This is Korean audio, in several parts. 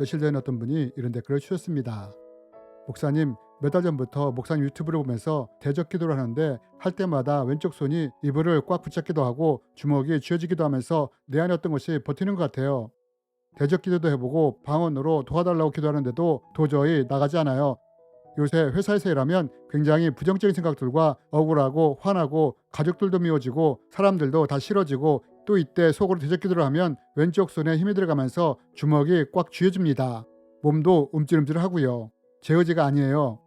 며칠 전에 어떤 분이 이런 댓글을 주셨습니다. 목사님, 몇 달 전부터 목사님 유튜브를 보면서 대적 기도를 하는데 할 때마다 왼쪽 손이 이불을 꽉 붙잡기도 하고 주먹이 쥐어지기도 하면서 내 안에 어떤 것이 버티는 것 같아요. 대적 기도도 해보고 방언으로 도와달라고 기도하는데도 도저히 나가지 않아요. 요새 회사에서 일하면 굉장히 부정적인 생각들과 억울하고 화나고 가족들도 미워지고 사람들도 다 싫어지고 또 이때 속으로 대적 기도를 하면 왼쪽 손에 힘이 들어가면서 주먹이 꽉 쥐어집니다. 몸도 움찔움찔하고요. 제 의지가 아니에요.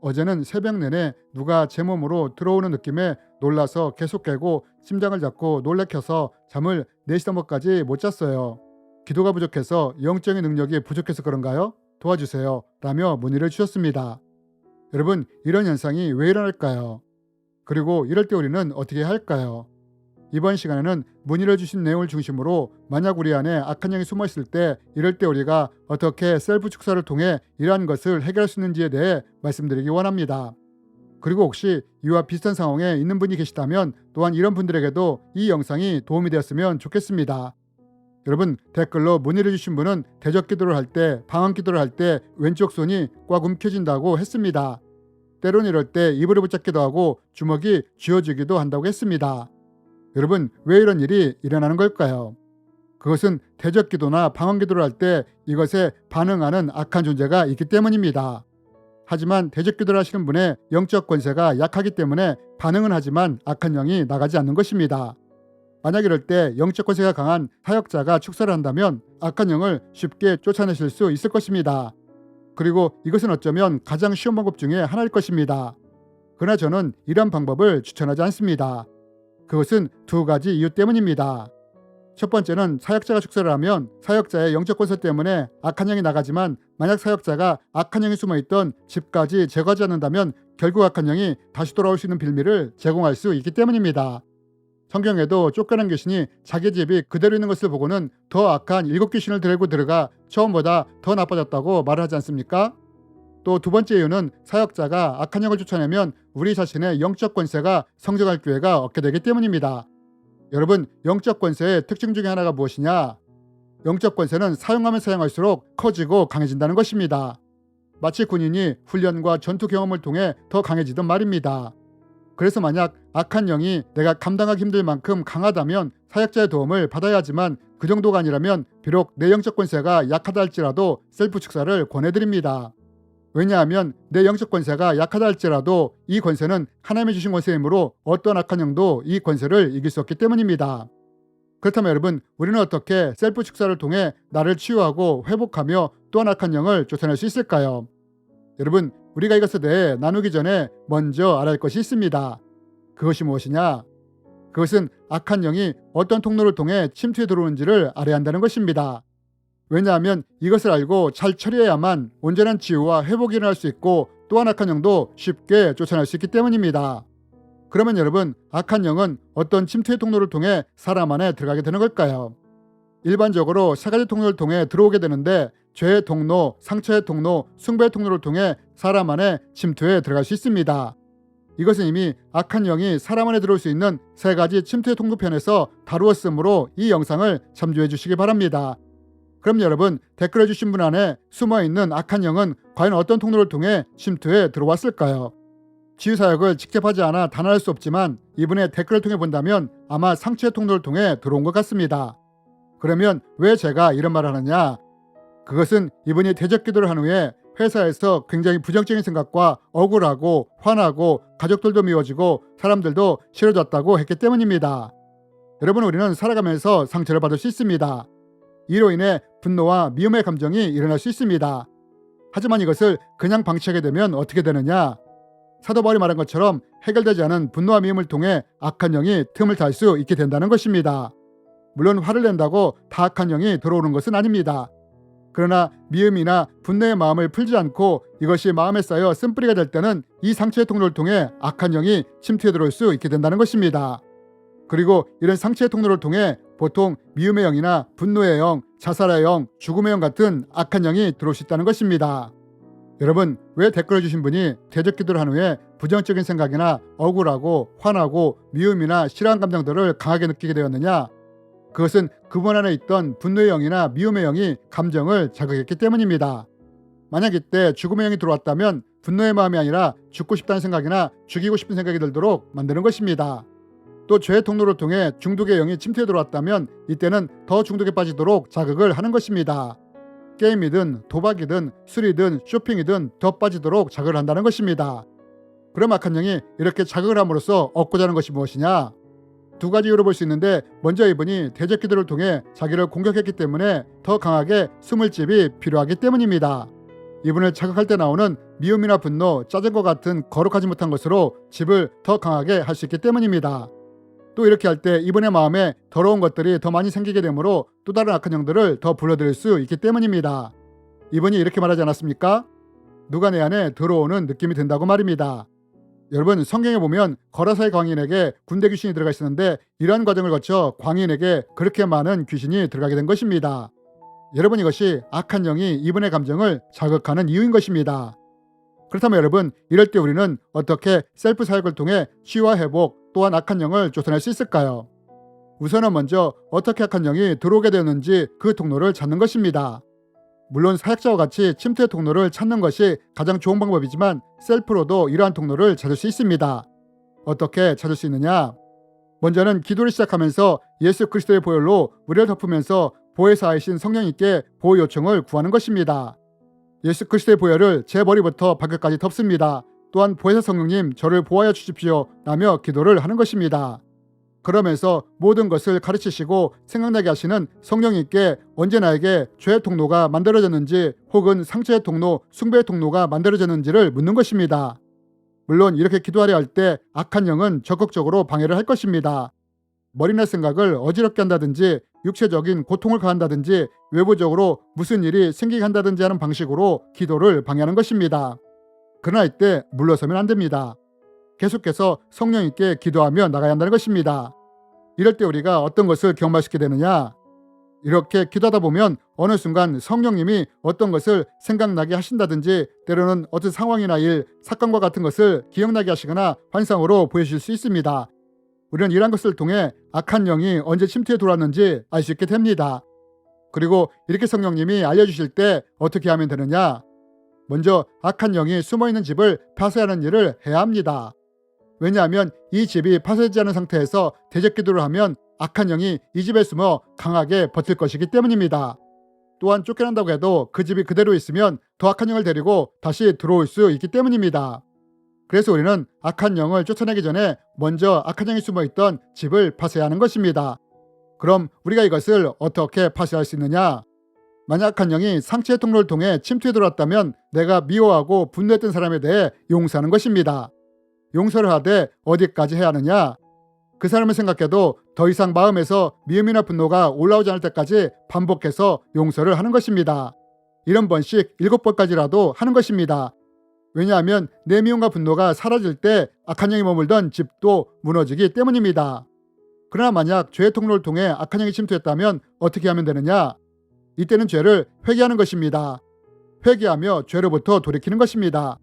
어제는 새벽 내내 누가 제 몸으로 들어오는 느낌에 놀라서 계속 깨고 심장을 잡고 놀래켜서 잠을 4시 넘어까지 못 잤어요. 기도가 부족해서 영적인 능력이 부족해서 그런가요? 도와주세요. 라며 문의를 주셨습니다. 여러분, 이런 현상이 왜 일어날까요? 그리고 이럴 때 우리는 어떻게 해야 할까요? 이번 시간에는 문의를 주신 내용을 중심으로 만약 우리 안에 악한 영이 숨어 있을 때 이럴 때 우리가 어떻게 셀프 축사를 통해 이러한 것을 해결할 수 있는지에 대해 말씀드리기 원합니다. 그리고 혹시 이와 비슷한 상황에 있는 분이 계시다면 또한 이런 분들에게도 이 영상이 도움이 되었으면 좋겠습니다. 여러분, 댓글로 문의를 주신 분은 대적 기도를 할 때, 방언 기도를 할 때 왼쪽 손이 꽉 움켜진다고 했습니다. 때론 이럴 때 이불을 붙잡기도 하고 주먹이 쥐어지기도 한다고 했습니다. 여러분, 왜 이런 일이 일어나는 걸까요? 그것은 대적 기도나 방언 기도를 할 때 이것에 반응하는 악한 존재가 있기 때문입니다. 하지만 대적 기도를 하시는 분의 영적 권세가 약하기 때문에 반응은 하지만 악한 영이 나가지 않는 것입니다. 만약 이럴 때 영적 권세가 강한 사역자가 축사를 한다면 악한 영을 쉽게 쫓아내실 수 있을 것입니다. 그리고 이것은 어쩌면 가장 쉬운 방법 중에 하나일 것입니다. 그러나 저는 이런 방법을 추천하지 않습니다. 그것은 2가지 이유 때문입니다. 첫 번째는 사역자가 축사를 하면 사역자의 영적 권세 때문에 악한 영이 나가지만 만약 사역자가 악한 영이 숨어있던 집까지 제거하지 않는다면 결국 악한 영이 다시 돌아올 수 있는 빌미를 제공할 수 있기 때문입니다. 성경에도 쫓겨난 귀신이 자기 집이 그대로 있는 것을 보고는 더 악한 7귀신을 데리고 들어가 처음보다 더 나빠졌다고 말을 하지 않습니까? 또 2번째 이유는 사역자가 악한 영을 쫓아내면 우리 자신의 영적 권세가 성장할 기회가 얻게 되기 때문입니다. 여러분, 영적 권세의 특징 중에 하나가 무엇이냐? 영적 권세는 사용하면 사용할수록 커지고 강해진다는 것입니다. 마치 군인이 훈련과 전투 경험을 통해 더 강해지던 말입니다. 그래서 만약 악한 영이 내가 감당하기 힘들 만큼 강하다면 사역자의 도움을 받아야 하지만 그 정도가 아니라면 비록 내 영적 권세가 약하다 할지라도 셀프 축사를 권해드립니다. 왜냐하면 내 영적 권세가 약하다 할지라도 이 권세는 하나님이 주신 권세이므로 어떤 악한 영도 이 권세를 이길 수 없기 때문입니다. 그렇다면 여러분, 우리는 어떻게 셀프 축사를 통해 나를 치유하고 회복하며 또한 악한 영을 쫓아낼 수 있을까요? 여러분, 우리가 이것에 대해 나누기 전에 먼저 알아야 할 것이 있습니다. 그것이 무엇이냐? 그것은 악한 영이 어떤 통로를 통해 침투해 들어오는지를 알아야 한다는 것입니다. 왜냐하면 이것을 알고 잘 처리해야만 온전한 치유와 회복이 일어날 수 있고 또한 악한 영도 쉽게 쫓아낼 수 있기 때문입니다. 그러면 여러분, 악한 영은 어떤 침투의 통로를 통해 사람 안에 들어가게 되는 걸까요? 일반적으로 3가지 통로를 통해 들어오게 되는데 죄의 통로, 상처의 통로, 숭배의 통로를 통해 사람 안에 침투해 들어갈 수 있습니다. 이것은 이미 악한 영이 사람 안에 들어올 수 있는 3가지 침투의 통로편에서 다루었으므로 이 영상을 참조해 주시기 바랍니다. 그럼 여러분, 댓글을 주신 분 안에 숨어있는 악한 영은 과연 어떤 통로를 통해 침투해 들어왔을까요? 치유사역을 직접 하지 않아 단언할 수 없지만 이분의 댓글을 통해 본다면 아마 상처의 통로를 통해 들어온 것 같습니다. 그러면 왜 제가 이런 말을 하느냐? 그것은 이분이 대적 기도를 한 후에 회사에서 굉장히 부정적인 생각과 억울하고 화나고 가족들도 미워지고 사람들도 싫어졌다고 했기 때문입니다. 여러분, 우리는 살아가면서 상처를 받을 수 있습니다. 이로 인해 분노와 미움의 감정이 일어날 수 있습니다. 하지만 이것을 그냥 방치하게 되면 어떻게 되느냐? 사도 바울이 말한 것처럼 해결되지 않은 분노와 미움을 통해 악한 영이 틈을 탈 수 있게 된다는 것입니다. 물론 화를 낸다고 다 악한 영이 들어오는 것은 아닙니다. 그러나 미움이나 분노의 마음을 풀지 않고 이것이 마음에 쌓여 쓴뿌리가 될 때는 이 상처의 통로를 통해 악한 영이 침투해 들어올 수 있게 된다는 것입니다. 그리고 이런 상처의 통로를 통해 보통 미움의 영이나 분노의 영, 자살의 영, 죽음의 영 같은 악한 영이 들어올 수 있다는 것입니다. 여러분, 왜 댓글을 주신 분이 대적 기도를 한 후에 부정적인 생각이나 억울하고 화나고 미움이나 싫어하는 감정들을 강하게 느끼게 되었느냐? 그것은 그분 안에 있던 분노의 영이나 미움의 영이 감정을 자극했기 때문입니다. 만약 이때 죽음의 영이 들어왔다면 분노의 마음이 아니라 죽고 싶다는 생각이나 죽이고 싶은 생각이 들도록 만드는 것입니다. 또 죄의 통로를 통해 중독의 영이 침투해 들어왔다면 이때는 더 중독에 빠지도록 자극을 하는 것입니다. 게임이든 도박이든 술이든 쇼핑이든 더 빠지도록 자극을 한다는 것입니다. 그럼 악한 영이 이렇게 자극을 함으로써 얻고자 하는 것이 무엇이냐? 두 가지 이유로 볼 수 있는데, 먼저 이분이 대적 기도를 통해 자기를 공격했기 때문에 더 강하게 숨을 집이 필요하기 때문입니다. 이분을 자극할 때 나오는 미움이나 분노, 짜증과 같은 거룩하지 못한 것으로 집을 더 강하게 할 수 있기 때문입니다. 또 이렇게 할 때 이분의 마음에 더러운 것들이 더 많이 생기게 되므로 또 다른 악한 영들을 더 불러들일 수 있기 때문입니다. 이분이 이렇게 말하지 않았습니까? 누가 내 안에 들어오는 느낌이 든다고 말입니다. 여러분, 성경에 보면 거라사의 광인에게 군대 귀신이 들어가 있었는데 이러한 과정을 거쳐 광인에게 그렇게 많은 귀신이 들어가게 된 것입니다. 여러분, 이것이 악한 영이 이분의 감정을 자극하는 이유인 것입니다. 그렇다면 여러분, 이럴 때 우리는 어떻게 셀프 사역을 통해 치유와 회복 또한 악한 영을 쫓아낼 수 있을까요? 우선은 먼저 어떻게 악한 영이 들어오게 되었는지 그 통로를 찾는 것입니다. 물론 사역자와 같이 침투의 통로를 찾는 것이 가장 좋은 방법이지만 셀프로도 이러한 통로를 찾을 수 있습니다. 어떻게 찾을 수 있느냐? 먼저는 기도를 시작하면서 예수 그리스도의 보혈로 우리를 덮으면서 보혜사이신 성령님께 보호 요청을 구하는 것입니다. 예수 그리스도의 보혈을 제 머리부터 발끝까지 덮습니다. 또한 보혜사 성령님, 저를 보호하여 주십시오 라며 기도를 하는 것입니다. 그러면서 모든 것을 가르치시고 생각나게 하시는 성령님께 언제 나에게 죄의 통로가 만들어졌는지 혹은 상처의 통로, 숭배의 통로가 만들어졌는지를 묻는 것입니다. 물론 이렇게 기도하려 할 때 악한 영은 적극적으로 방해를 할 것입니다. 머리나 생각을 어지럽게 한다든지 육체적인 고통을 가한다든지 외부적으로 무슨 일이 생기게 한다든지 하는 방식으로 기도를 방해하는 것입니다. 그러나 이때 물러서면 안 됩니다. 계속해서 성령님께 기도하며 나가야 한다는 것입니다. 이럴 때 우리가 어떤 것을 경험하시게 되느냐? 이렇게 기도하다 보면 어느 순간 성령님이 어떤 것을 생각나게 하신다든지 때로는 어떤 상황이나 일, 사건과 같은 것을 기억나게 하시거나 환상으로 보여주실 수 있습니다. 우리는 이러한 것을 통해 악한 영이 언제 침투해 들어왔는지 알 수 있게 됩니다. 그리고 이렇게 성령님이 알려주실 때 어떻게 하면 되느냐? 먼저 악한 영이 숨어있는 집을 파쇄하는 일을 해야 합니다. 왜냐하면 이 집이 파쇄되지 않은 상태에서 대적 기도를 하면 악한 영이 이 집에 숨어 강하게 버틸 것이기 때문입니다. 또한 쫓겨난다고 해도 그 집이 그대로 있으면 더 악한 영을 데리고 다시 들어올 수 있기 때문입니다. 그래서 우리는 악한 영을 쫓아내기 전에 먼저 악한 영이 숨어있던 집을 파쇄하는 것입니다. 그럼 우리가 이것을 어떻게 파쇄할 수 있느냐? 만약 악한 영이 상처의 통로를 통해 침투해 들어왔다면 내가 미워하고 분노했던 사람에 대해 용서하는 것입니다. 용서를 하되 어디까지 해야 하느냐? 그 사람을 생각해도 더 이상 마음에서 미움이나 분노가 올라오지 않을 때까지 반복해서 용서를 하는 것입니다. 7번씩 7번까지라도 하는 것입니다. 왜냐하면 내 미움과 분노가 사라질 때 악한 영이 머물던 집도 무너지기 때문입니다. 그러나 만약 죄의 통로를 통해 악한 영이 침투했다면 어떻게 하면 되느냐? 이때는 죄를 회개하는 것입니다. 회개하며 죄로부터 돌이키는 것입니다.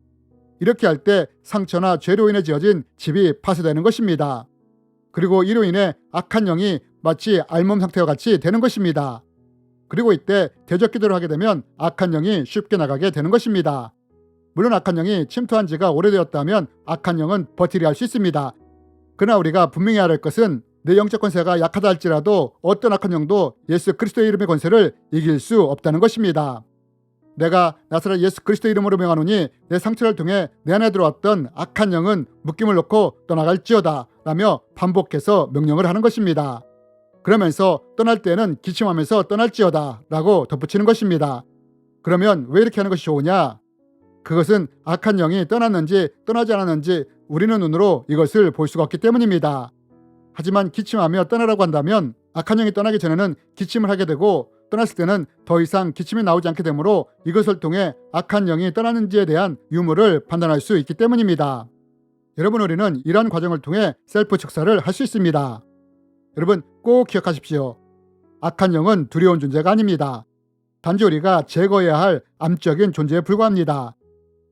이렇게 할 때 상처나 죄로 인해 지어진 집이 파쇄되는 것입니다. 그리고 이로 인해 악한 영이 마치 알몸 상태와 같이 되는 것입니다. 그리고 이때 대적 기도를 하게 되면 악한 영이 쉽게 나가게 되는 것입니다. 물론 악한 영이 침투한 지가 오래되었다면 악한 영은 버티려 할 수 있습니다. 그러나 우리가 분명히 알아야 할 것은 내 영적 권세가 약하다 할지라도 어떤 악한 영도 예수 그리스도의 이름의 권세를 이길 수 없다는 것입니다. 내가 나사렛 예수 그리스도 이름으로 명하노니 내 상처를 통해 내 안에 들어왔던 악한 영은 묶임을 놓고 떠나갈지어다 라며 반복해서 명령을 하는 것입니다. 그러면서 떠날 때는 기침하면서 떠날지어다 라고 덧붙이는 것입니다. 그러면 왜 이렇게 하는 것이 좋으냐? 그것은 악한 영이 떠났는지 떠나지 않았는지 우리는 눈으로 이것을 볼 수가 없기 때문입니다. 하지만 기침하며 떠나라고 한다면 악한 영이 떠나기 전에는 기침을 하게 되고 떠났을 때는 더 이상 기침이 나오지 않게 되므로 이것을 통해 악한 영이 떠나는지에 대한 유무를 판단할 수 있기 때문입니다. 여러분, 우리는 이러한 과정을 통해 셀프 축사를 할 수 있습니다. 여러분, 꼭 기억하십시오. 악한 영은 두려운 존재가 아닙니다. 단지 우리가 제거해야 할 암적인 존재에 불과합니다.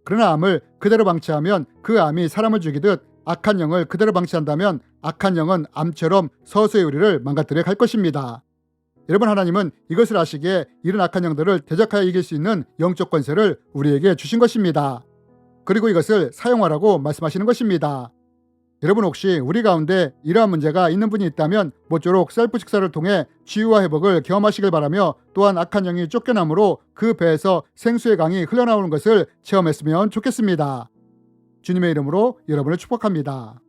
그러나 암을 그대로 방치하면 그 암이 사람을 죽이듯 악한 영을 그대로 방치한다면 악한 영은 암처럼 서서히 우리를 망가뜨려 갈 것입니다. 여러분, 하나님은 이것을 아시기에 이런 악한 영들을 대적하여 이길 수 있는 영적 권세를 우리에게 주신 것입니다. 그리고 이것을 사용하라고 말씀하시는 것입니다. 여러분, 혹시 우리 가운데 이러한 문제가 있는 분이 있다면 모쪼록 셀프 식사를 통해 치유와 회복을 경험하시길 바라며, 또한 악한 영이 쫓겨남으로 그 배에서 생수의 강이 흘러나오는 것을 체험했으면 좋겠습니다. 주님의 이름으로 여러분을 축복합니다.